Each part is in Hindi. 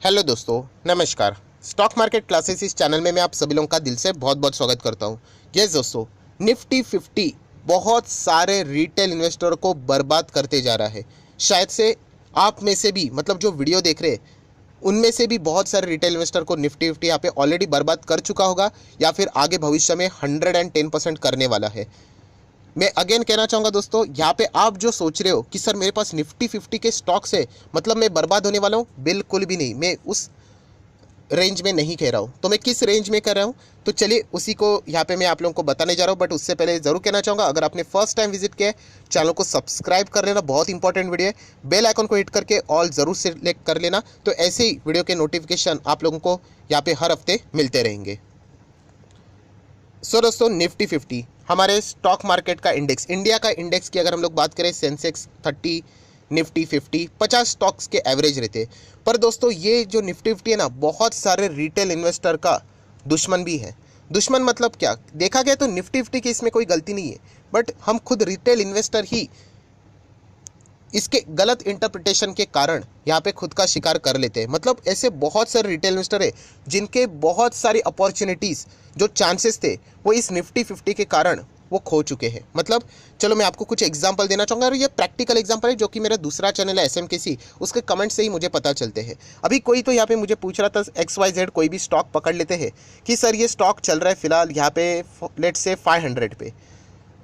हेलो दोस्तों, नमस्कार। स्टॉक मार्केट क्लासेस इस चैनल में मैं आप सभी लोगों का दिल से बहुत बहुत स्वागत करता हूं। यस दोस्तों, निफ्टी 50 बहुत सारे रिटेल इन्वेस्टर को बर्बाद करते जा रहा है। शायद से आप में से भी मतलब जो वीडियो देख रहे हैं उनमें से भी बहुत सारे रिटेल इन्वेस्टर को निफ्टी 50 यहाँ पे ऑलरेडी बर्बाद कर चुका होगा या फिर आगे भविष्य में 110% करने वाला है। मैं अगेन कहना चाहूँगा दोस्तों, यहाँ पे आप जो सोच रहे हो कि सर मेरे पास निफ्टी 50 के स्टॉक्स है मतलब मैं बर्बाद होने वाला हूँ, बिल्कुल भी नहीं। मैं उस रेंज में नहीं कह रहा हूँ। तो मैं किस रेंज में कर रहा हूँ, तो चलिए उसी को यहाँ पे मैं आप लोगों को बताने जा रहा हूँ। बट उससे पहले ज़रूर कहना चाहूँगा, अगर आपने फर्स्ट टाइम विजिट किया है चैनल को सब्सक्राइब कर लेना, बहुत इंपॉर्टेंट वीडियो है। बेल आइकन को हिट करके ऑल ज़रूर सेलेक्ट कर लेना, तो ऐसे ही वीडियो के नोटिफिकेशन आप लोगों को यहाँ पे हर हफ्ते मिलते रहेंगे। सो दोस्तों, निफ्टी 50 हमारे स्टॉक मार्केट का इंडेक्स, इंडिया का इंडेक्स की अगर हम लोग बात करें, सेंसेक्स 30, निफ्टी 50, 50 स्टॉक्स के एवरेज रहते हैं। पर दोस्तों ये जो निफ्टी 50 है ना, बहुत सारे रिटेल इन्वेस्टर का दुश्मन भी है। दुश्मन मतलब क्या, देखा गया तो निफ्टी 50 की इसमें कोई गलती नहीं है, बट हम खुद रिटेल इन्वेस्टर ही इसके गलत इंटरप्रिटेशन के कारण यहाँ पे खुद का शिकार कर लेते हैं। मतलब ऐसे बहुत सारे रिटेल इन्वेस्टर है जिनके बहुत सारी अपॉर्चुनिटीज़, जो चांसेस थे वो इस निफ्टी 50 के कारण वो खो चुके हैं। मतलब चलो मैं आपको कुछ एग्जांपल देना चाहूँगा, और ये प्रैक्टिकल एग्जांपल है जो कि मेरा दूसरा चैनल है एसएमकेसी, उसके कमेंट से ही मुझे पता चलते हैं। अभी कोई तो यहाँ पे मुझे पूछ रहा था, XYZ कोई भी स्टॉक पकड़ लेते हैं कि सर ये स्टॉक चल रहा है फिलहाल यहाँ पे लेट्स से 500 पे,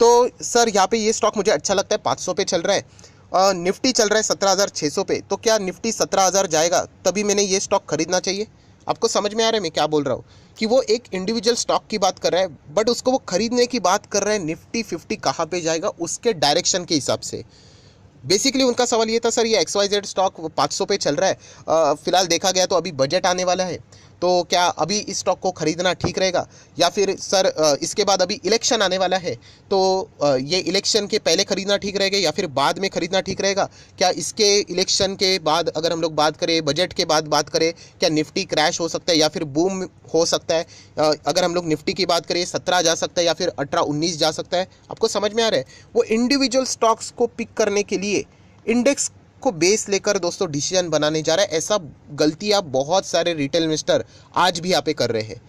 तो सर यहाँ पे ये स्टॉक मुझे अच्छा लगता है 500 पे चल रहा है, निफ्टी चल रहा है 17,600 पे, तो क्या निफ्टी 17,000 जाएगा तभी मैंने ये स्टॉक खरीदना चाहिए? आपको समझ में आ रहा है मैं क्या बोल रहा हूँ? कि वो एक इंडिविजुअल स्टॉक की बात कर रहा है, बट उसको वो खरीदने की बात कर रहा है निफ्टी 50 कहाँ पे जाएगा उसके डायरेक्शन के हिसाब से। बेसिकली उनका सवाल ये था, सर ये XYZ स्टॉक 500 पे चल रहा है, फिलहाल देखा गया तो अभी बजट आने वाला है, तो क्या अभी इस स्टॉक को खरीदना ठीक रहेगा, या फिर सर इसके बाद अभी इलेक्शन आने वाला है तो ये इलेक्शन के पहले खरीदना ठीक रहेगा या फिर बाद में खरीदना ठीक रहेगा? क्या इसके इलेक्शन के बाद अगर हम लोग बात करें, बजट के बाद बात करें, क्या निफ्टी क्रैश हो सकता है या फिर बूम हो सकता है? अगर हम लोग निफ्टी की बात करें 17 जा सकता है या फिर 18-19 जा सकता है। आपको समझ में आ रहा है? वो इंडिविजुअल स्टॉक्स को पिक करने के लिए इंडेक्स को बेस लेकर दोस्तों डिसीजन बनाने जा रहा है। ऐसा गलतियां बहुत सारे रिटेल इन्वेस्टर आज भी यहाँ पे कर रहे हैं।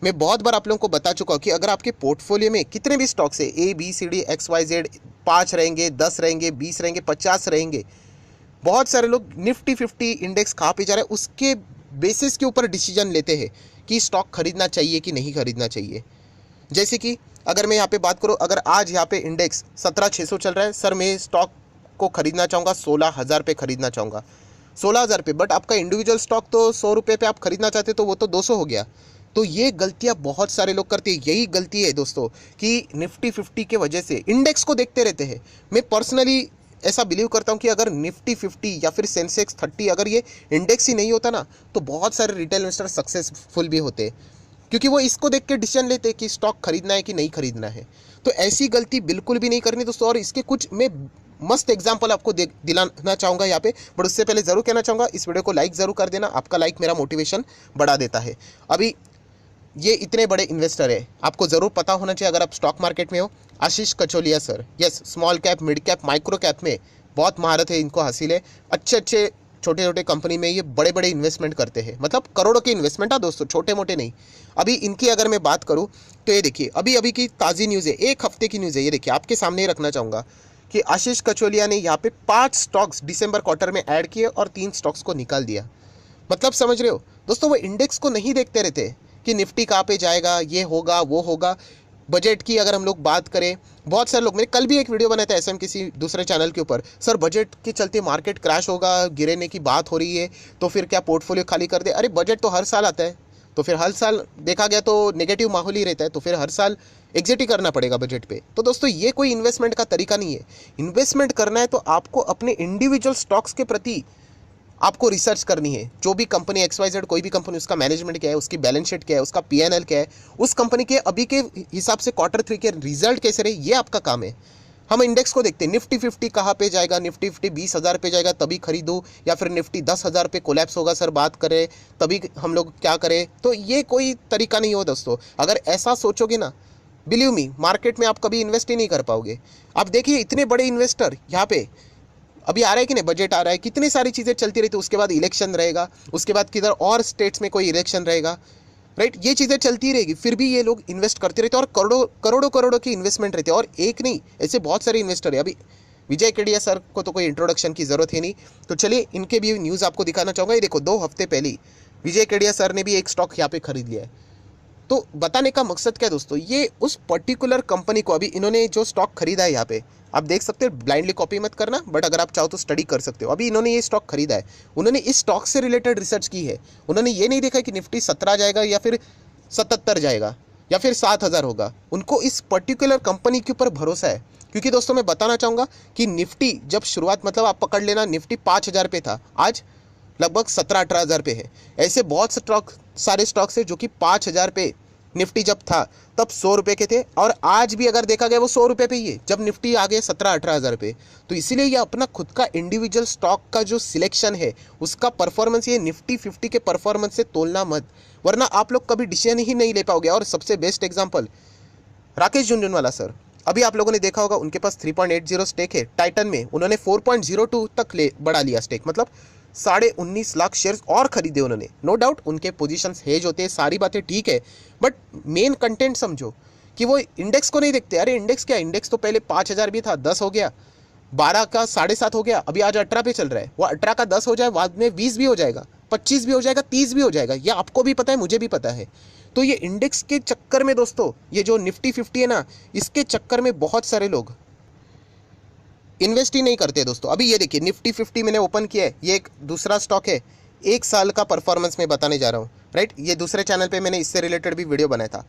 मैं बहुत बार आप लोगों को बता चुका हूँ कि अगर आपके पोर्टफोलियो में कितने भी स्टॉक्स है, ABCD XYZ, 5 रहेंगे, 10 रहेंगे, 20 रहेंगे, 50 रहेंगे, बहुत सारे लोग निफ्टी 50 इंडेक्स कहाँ पे जा रहा है उसके बेसिस के ऊपर डिसीजन लेते हैं कि स्टॉक खरीदना चाहिए कि नहीं खरीदना चाहिए। जैसे कि अगर मैं यहाँ पे बात करूँ, अगर आज यहाँ पे इंडेक्स 17,600 चल रहा है, सर मैं स्टॉक को खरीदना चाहूँगा 16,000 पे खरीदना चाहूँगा, 16,000 पे, बट आपका इंडिविजुअल स्टॉक तो 100 रुपये पे आप खरीदना चाहते तो वो तो 200 हो गया। तो ये गलतियाँ बहुत सारे लोग करते हैं। यही गलती है दोस्तों कि निफ्टी 50 के वजह से इंडेक्स को देखते रहते हैं। मैं पर्सनली ऐसा बिलीव करता हूँ कि अगर निफ्टी 50 या फिर सेंसेक्स 30 अगर ये इंडेक्स ही नहीं होता ना, तो बहुत सारे रिटेल इन्वेस्टर सक्सेसफुल भी होते, क्योंकि वो इसको देख के डिसीजन लेते कि स्टॉक खरीदना है कि नहीं खरीदना है। तो ऐसी गलती बिल्कुल भी नहीं करनी दोस्तों। और इसके कुछ मैं मस्त एग्जांपल आपको दिलाना चाहूँगा यहाँ पे, बट उससे पहले ज़रूर कहना चाहूँगा इस वीडियो को लाइक ज़रूर कर देना। आपका लाइक मेरा मोटिवेशन बढ़ा देता है। अभी ये इतने बड़े इन्वेस्टर है, आपको ज़रूर पता होना चाहिए अगर आप स्टॉक मार्केट में हो, Ashish Kacholia sir. Yes, small cap, mid cap, micro cap में बहुत महारत है इनको हासिल है। अच्छे अच्छे छोटे छोटे कंपनी में ये बड़े बड़े इन्वेस्टमेंट करते हैं, मतलब करोड़ों के इन्वेस्टमेंट है दोस्तों, छोटे मोटे नहीं। अभी इनकी अगर मैं बात करूँ तो ये देखिए, अभी अभी की ताज़ी न्यूज़ है, एक हफ्ते की न्यूज़ है, ये देखिए आपके सामने ही रखना चाहूँगा कि आशीष कचोलिया ने यहाँ पे 5 स्टॉक्स दिसंबर क्वार्टर में ऐड किए और 3 स्टॉक्स को निकाल दिया। मतलब समझ रहे हो दोस्तों, वो इंडेक्स को नहीं देखते रहते कि निफ्टी कहाँ पे जाएगा, ये होगा वो होगा। बजट की अगर हम लोग बात करें, बहुत सारे लोग, मैंने कल भी एक वीडियो बनाया था एसएम किसी दूसरे चैनल के ऊपर, सर बजट के चलते मार्केट क्रैश होगा, गिरने की बात हो रही है, तो फिर क्या पोर्टफोलियो खाली कर दे? अरे बजट तो हर साल आता है, तो फिर हर साल देखा गया तो नेगेटिव माहौल ही रहता है, तो फिर हर साल एग्जिट ही करना पड़ेगा बजट पे। तो दोस्तों ये कोई इन्वेस्टमेंट का तरीका नहीं है। इन्वेस्टमेंट करना है तो आपको अपने इंडिविजुअल स्टॉक्स के प्रति आपको रिसर्च करनी है। जो भी कंपनी XYZ, कोई भी कंपनी, उसका मैनेजमेंट क्या है, उसकी बैलेंस शीट क्या है, उसका PNL क्या है, उस कंपनी के अभी के हिसाब से Q3 के रिजल्ट कैसे रहे, ये आपका काम है। हम इंडेक्स को देखते हैं, निफ्टी 50 कहाँ पे जाएगा, निफ्टी 50 20,000 पे जाएगा तभी खरीदो, या फिर निफ्टी 10,000 पे कोलैप्स होगा सर बात करें तभी हम लोग क्या करें? तो ये कोई तरीका नहीं हो दोस्तों। अगर ऐसा सोचोगे ना, बिलीव मी, मार्केट में आप कभी इन्वेस्ट ही नहीं कर पाओगे। आप देखिए इतने बड़े इन्वेस्टर यहाँ पे अभी आ रहा है कि नहीं, बजट आ रहा है, कितनी सारी चीज़ें चलती रहती है, उसके बाद इलेक्शन रहेगा, उसके बाद किधर और स्टेट्स में कोई इलेक्शन रहेगा, राइट, ये चीज़ें चलती रहेगी, फिर भी ये लोग इन्वेस्ट करते रहते हैं और करोड़ों करोड़ों करोड़ों की इन्वेस्टमेंट रहती है। और एक नहीं, ऐसे बहुत सारे इन्वेस्टर है। अभी विजय केडिया सर को तो कोई इंट्रोडक्शन की ज़रूरत है नहीं, तो चलिए इनके भी न्यूज़ आपको दिखाना चाहूँगा। ये देखो 2 हफ्ते पहले ही विजय केडिया सर ने भी एक स्टॉक यहाँ पे खरीद लिया है। तो बताने का मकसद क्या है दोस्तों, ये उस पर्टिकुलर कंपनी को, अभी इन्होंने जो स्टॉक खरीदा है यहाँ पे आप देख सकते हो, ब्लाइंडली कॉपी मत करना, बट अगर आप चाहो तो स्टडी कर सकते हो। अभी इन्होंने ये स्टॉक खरीदा है, उन्होंने इस स्टॉक से रिलेटेड रिसर्च की है। उन्होंने ये नहीं देखा कि निफ्टी 17 जाएगा या फिर 77 जाएगा या फिर 7,000 होगा। उनको इस पर्टिकुलर कंपनी के ऊपर भरोसा है। क्योंकि दोस्तों मैं बताना चाहूँगा कि निफ्टी जब शुरुआत, मतलब आप पकड़ लेना, निफ्टी 5,000 पे था, आज लगभग 17-18,000 पे है। ऐसे बहुत सारे स्टॉक्स है जो कि 5,000 पे निफ्टी जब था तब 100 रुपये के थे, और आज भी अगर देखा गया वो 100 रुपये पे ही है जब निफ्टी आ गया 17-18,000 पे। तो इसीलिए ये अपना खुद का इंडिविजुअल स्टॉक का जो सिलेक्शन है उसका परफॉर्मेंस ये निफ्टी 50 के परफॉर्मेंस से तोलना मत, वरना आप लोग कभी डिसीजन ही नहीं ले पाओगे। और सबसे best example Rakesh Jhunjhunwala sir, अभी आप लोगों ने देखा होगा उनके पास 3.80 स्टेक है टाइटन में, उन्होंने 4.02 तक बढ़ा लिया स्टेक, मतलब 19.5 लाख शेयर्स और खरीदे उन्होंने। नो डाउट उनके पोजीशंस हेज होते हैं, सारी बातें ठीक है, बट मेन कंटेंट समझो कि वो इंडेक्स को नहीं देखते। अरे इंडेक्स क्या, इंडेक्स तो पहले 5,000 भी था, 10 हो गया, 12 का 7.5 हो गया, अभी आज 18 पे चल रहा है। वो 18 का 10 हो जाए, बाद में 20 भी हो जाएगा, 25 भी हो जाएगा, 30 भी हो जाएगा, ये आपको भी पता है, मुझे भी पता है। तो ये इंडेक्स के चक्कर में दोस्तों, ये जो निफ्टी 50 है ना, इसके चक्कर में बहुत सारे लोग इन्वेस्ट ही नहीं करते दोस्तों। अभी ये देखिए निफ्टी 50 मैंने ओपन किया है, ये एक दूसरा स्टॉक है, 1 साल का परफॉर्मेंस मैं बताने जा रहा हूँ, राइट। ये दूसरे चैनल पे मैंने इससे रिलेटेड भी वीडियो बनाया था।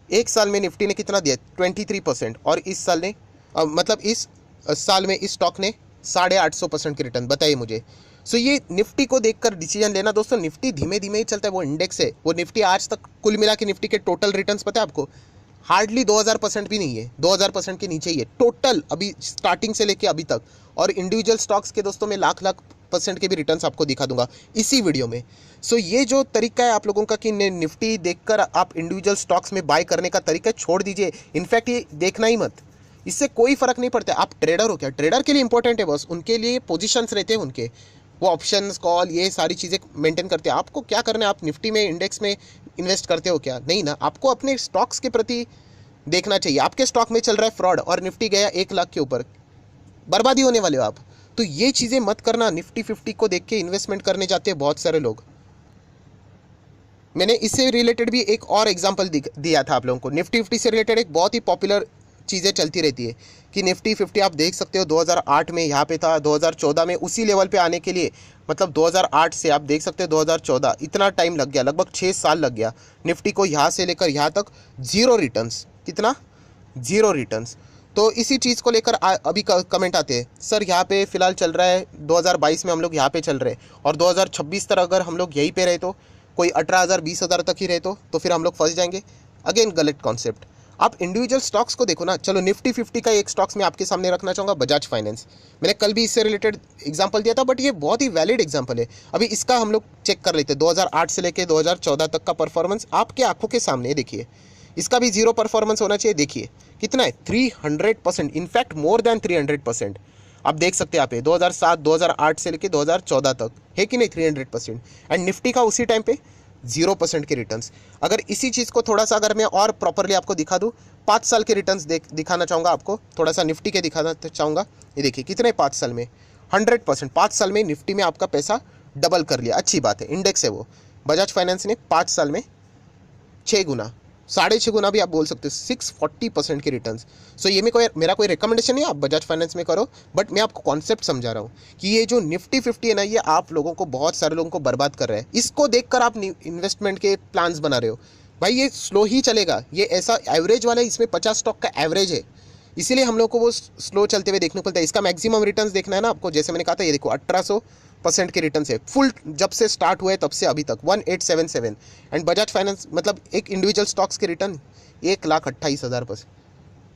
1 साल में निफ्टी ने कितना दिया, 23%, और इस साल ने मतलब इस साल में इस स्टॉक ने 850% की रिटर्न, बताइए मुझे। सो ये निफ्टी को देखकर डिसीजन लेना दोस्तों, निफ्टी धीमे धीमे ही चलता है, वो इंडेक्स है। वो निफ्टी आज तक कुल मिला के निफ्टी के टोटल रिटर्न्स पता है आपको, हार्डली 2000% भी नहीं है, 2000% के नीचे ही है टोटल, अभी स्टार्टिंग से लेके अभी तक। और इंडिविजुअल स्टॉक्स के दोस्तों मैं लाख % के भी रिटर्न्स आपको दिखा दूंगा इसी वीडियो में। सो ये जो तरीका है आप लोगों का कि निफ्टी देखकर आप इंडिविजुअल स्टॉक्स में बाय करने का तरीका छोड़ दीजिए। इनफैक्ट ये देखना ही मत, इससे कोई फर्क नहीं पड़ता। आप ट्रेडर हो क्या, ट्रेडर के लिए इंपॉर्टेंट है बस, उनके लिए पोजीशंस रहते हैं उनके, वो ऑप्शंस कॉल ये सारी चीज़ें मेंटेन करते हैं। आपको क्या करना है, आप निफ्टी में इंडेक्स में इन्वेस्ट करते हो क्या, नहीं ना। आपको अपने स्टॉक्स के प्रति देखना चाहिए। आपके स्टॉक में चल रहा है फ्रॉड और निफ्टी गया 1 लाख के ऊपर, बर्बादी होने वाले हो आप। तो ये चीज़ें मत करना। निफ्टी 50 को देख के इन्वेस्टमेंट करने जाते हैं बहुत सारे लोग। मैंने इससे रिलेटेड भी एक और एग्जांपल दिया था आप लोगों को। निफ्टी 50 से रिलेटेड एक बहुत ही पॉपुलर चीज़ें चलती रहती है कि निफ्टी 50 आप देख सकते हो 2008 में यहाँ पे था, 2014 में उसी लेवल पे आने के लिए, मतलब 2008 से आप देख सकते हो 2014, इतना टाइम लग गया, लगभग 6 साल लग गया निफ्टी को यहाँ से लेकर यहाँ तक 0 रिटर्न्स। कितना, 0 रिटर्न्स। तो इसी चीज़ को लेकर अभी कमेंट आते हैं, सर यहाँ पे फिलहाल चल रहा है 2022 में हम लोग यहाँ पे चल रहे हैं, और 2026 तक अगर हम लोग यहीं पे रहे तो, कोई 18,000 20,000 तक ही रहे तो फिर हम लोग फंस जाएंगे। अगेन गलत कॉन्सेप्ट। आप इंडिविजुअल स्टॉक्स को देखो ना। चलो निफ्टी 50 का एक स्टॉक्स मैं आपके सामने रखना चाहूँगा, बजाज फाइनेंस। मैंने कल भी इससे रिलेटेड एग्जांपल दिया था, बट ये बहुत ही वैलिड एग्जांपल है। अभी इसका हम लोग चेक कर लेते हैं, 2008 से लेकर 2014 तक का परफॉर्मेंस आपके आंखों के सामने देखिए। इसका भी 0 परफॉर्मेंस होना चाहिए। देखिए कितना है, 300%, इनफैक्ट मोर देन 300%। आप देख सकते हैं यहाँ पे 2007 2008 से लेकर 2014 तक है कि नहीं 300%। एंड निफ्टी का उसी टाइम पे 0% के रिटर्न्स। अगर इसी चीज़ को थोड़ा सा अगर मैं और प्रॉपरली आपको दिखा दूँ, 5 साल के रिटर्न्स दिखाना चाहूँगा आपको, थोड़ा सा निफ्टी के दिखाना चाहूँगा। ये देखिए कितने 5 साल में 100%, 5 साल में निफ्टी में आपका पैसा डबल कर लिया। अच्छी बात है, इंडेक्स है वो। बजाज फाइनेंस ने 5 साल में 6 गुना, 6.5 गुना भी आप बोल सकते हो, 640% के रिटर्न्स। सो ये मेरा कोई रिकमेंडेशन नहीं है आप बजाज फाइनेंस में करो, बट मैं आपको कॉन्सेप्ट समझा रहा हूँ कि ये जो निफ्टी 50 है ना, ये आप लोगों को, बहुत सारे लोगों को बर्बाद कर रहा है। इसको देखकर आप इन्वेस्टमेंट के प्लान्स बना रहे हो। भाई ये स्लो ही चलेगा, ये ऐसा एवरेज वाला है, इसमें 50 स्टॉक का एवरेज है, इसीलिए हम लोग को वो स्लो चलते हुए देखने को मिलता है। इसका मैक्सिमम रिटर्न्स देखना है ना आपको, जैसे मैंने कहा था, ये देखो 1800% के रिटर्न है फुल, जब से स्टार्ट हुआ है तब से अभी तक 1877। एंड बजाज फाइनेंस मतलब एक इंडिविजुअल स्टॉक्स के रिटर्न 1,28,000%।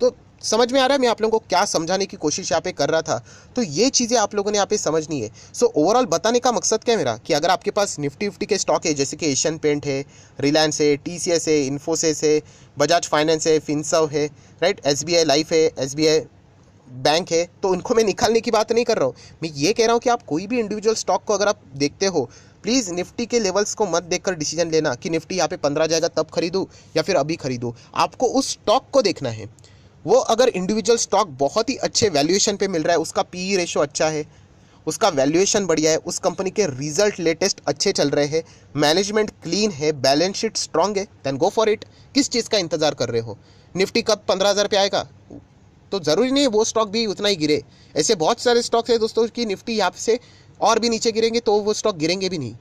तो समझ में आ रहा है मैं आप लोगों को क्या समझाने की कोशिश यहाँ पे कर रहा था। तो ये चीज़ें आप लोगों ने यहाँ पे समझनी है। सो ओवरऑल बताने का मकसद क्या है मेरा, कि अगर आपके पास निफ्टी 50 के स्टॉक है, जैसे कि एशियन पेंट है, रिलायंस है, TCS है, इन्फोसिस है, बजाज फाइनेंस है, फिनसर्व है, राइट, SBI लाइफ है, SBI बैंक है, तो उनको मैं निकालने की बात नहीं कर रहा हूँ। मैं ये कह रहा हूँ कि आप कोई भी इंडिविजुअल स्टॉक को अगर आप देखते हो, प्लीज़ निफ्टी के लेवल्स को मत देखकर डिसीजन लेना कि निफ्टी यहाँ पे 15 जाएगा तब खरीदूँ या फिर अभी खरीदूँ। आपको उस स्टॉक को देखना है। वो अगर इंडिविजुअल स्टॉक बहुत ही अच्छे वैल्यूएशन पे मिल रहा है, उसका पीई रेशो अच्छा है, उसका वैल्यूएशन बढ़िया है, उस कंपनी के रिजल्ट लेटेस्ट अच्छे चल रहे हैं, मैनेजमेंट क्लीन है, बैलेंस शीट स्ट्रांग है, देन गो फॉर इट। किस चीज़ का इंतजार कर रहे हो? निफ्टी कब 15,000 पे आएगा? तो ज़रूरी नहीं है वो स्टॉक भी उतना ही गिरे। ऐसे बहुत सारे स्टॉक्स हैं दोस्तों कि निफ्टी यहाँ से और भी नीचे गिरेंगे तो वो स्टॉक गिरेंगे भी नहीं।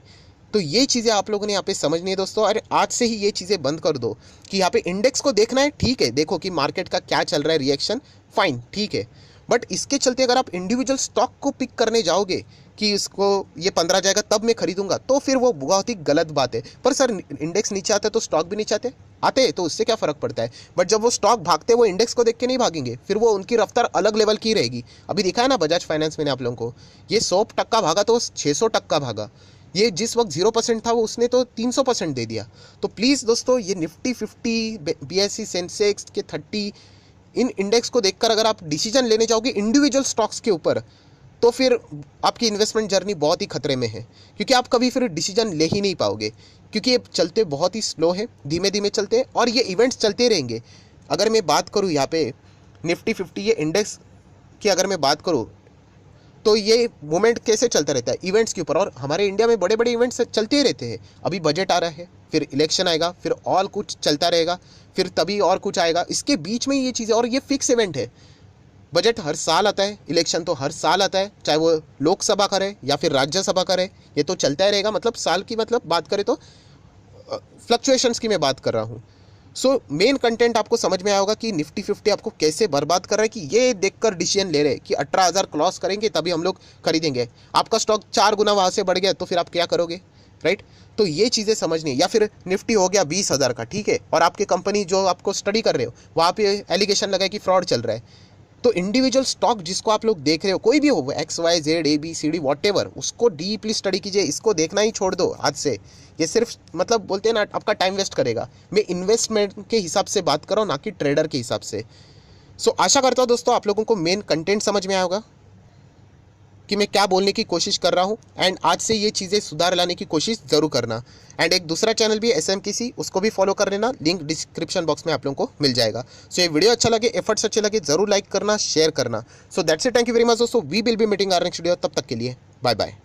तो ये चीज़ें आप लोगों ने यहाँ पे समझनी है दोस्तों। अरे आज से ही ये चीज़ें बंद कर दो कि यहाँ पे इंडेक्स को देखना है, ठीक है, देखो कि मार्केट का क्या चल रहा है, रिएक्शन, फाइन, ठीक है। बट इसके चलते अगर आप इंडिविजुअल स्टॉक को पिक करने जाओगे कि इसको ये 15 जाएगा तब मैं खरीदूंगा, तो फिर वो बहुत ही गलत बात है। पर सर इंडेक्स नीचे आता है तो स्टॉक भी नीचे आते हैं तो उससे क्या फ़र्क पड़ता है? बट जब वो स्टॉक भागते वो इंडेक्स को देख के नहीं भागेंगे, फिर वो उनकी रफ्तार अलग लेवल की रहेगी। अभी दिखा है ना बजाज फाइनेंस मैंने आप लोगों को, ये 100% भागा तो 600% भागा। ये जिस वक्त 0% था वो उसने तो 300% दे दिया। तो प्लीज़ दोस्तों, ये निफ्टी 50, BSE सेंसेक्स के 30, इन इंडेक्स को देखकर अगर आप डिसीजन लेने जाओगे इंडिविजुअल स्टॉक्स के ऊपर, तो फिर आपकी इन्वेस्टमेंट जर्नी बहुत ही खतरे में है, क्योंकि आप कभी फिर डिसीजन ले ही नहीं पाओगे, क्योंकि ये चलते बहुत ही स्लो है, धीमे धीमे चलते हैं और ये इवेंट्स चलते रहेंगे। अगर मैं बात करूँ यहाँ पे निफ्टी 50 ये इंडेक्स की अगर मैं बात करूँ, तो ये मूवमेंट कैसे चलता रहता है? इवेंट्स के ऊपर। और हमारे इंडिया में बड़े बड़े इवेंट्स चलते ही रहते हैं। अभी बजट आ रहा है, फिर इलेक्शन आएगा, फिर और कुछ चलता रहेगा, फिर तभी और कुछ आएगा, इसके बीच में ये चीज़ें, और ये फिक्स इवेंट है। बजट हर साल आता है, इलेक्शन तो हर साल आता है, चाहे वो लोकसभा का रहे या फिर राज्यसभा का रहे, ये तो चलता ही रहेगा। मतलब साल की, मतलब बात करें तो फ्लक्चुएशंस की मैं बात कर रहा हूँ। सो मेन कंटेंट आपको समझ में आया होगा कि निफ्टी 50 आपको कैसे बर्बाद कर रहा है, कि ये देखकर डिसीजन ले रहे हैं कि 18,000 क्रॉस करेंगे तभी हम लोग खरीदेंगे। आपका स्टॉक 4 गुना वहाँ से बढ़ गया तो फिर आप क्या करोगे, राइट? तो ये चीज़ें समझनी है। या फिर निफ्टी हो गया 20,000 का, ठीक है, और आपकी कंपनी जो आपको स्टडी कर रहे हो वहाँ पे एलिगेशन लगा कि फ्रॉड चल रहा है, तो इंडिविजुअल स्टॉक जिसको आप लोग देख रहे हो, कोई भी हो, XYZ ABCD वॉटेवर, उसको डीपली स्टडी कीजिए। इसको देखना ही छोड़ दो आज से। ये सिर्फ मतलब बोलते हैं ना, आपका टाइम वेस्ट करेगा। मैं इन्वेस्टमेंट के हिसाब से बात कर रहा हूँ, ना कि ट्रेडर के हिसाब से। सो आशा करता हूँ दोस्तों आप लोगों को मेन कंटेंट समझ में आया होगा कि मैं क्या बोलने की कोशिश कर रहा हूँ। एंड आज से ये चीज़ें सुधार लाने की कोशिश ज़रूर करना। एंड एक दूसरा चैनल भी SMKC, उसको भी फॉलो कर लेना, लिंक डिस्क्रिप्शन बॉक्स में आप लोगों को मिल जाएगा। सो ये वीडियो अच्छा लगे, एफर्ट्स अच्छे लगे, ज़रूर लाइक करना, शेयर करना। So that's it, thank you very much दोस्तों। We will be meeting our next video. तब तक के लिए बाय बाय।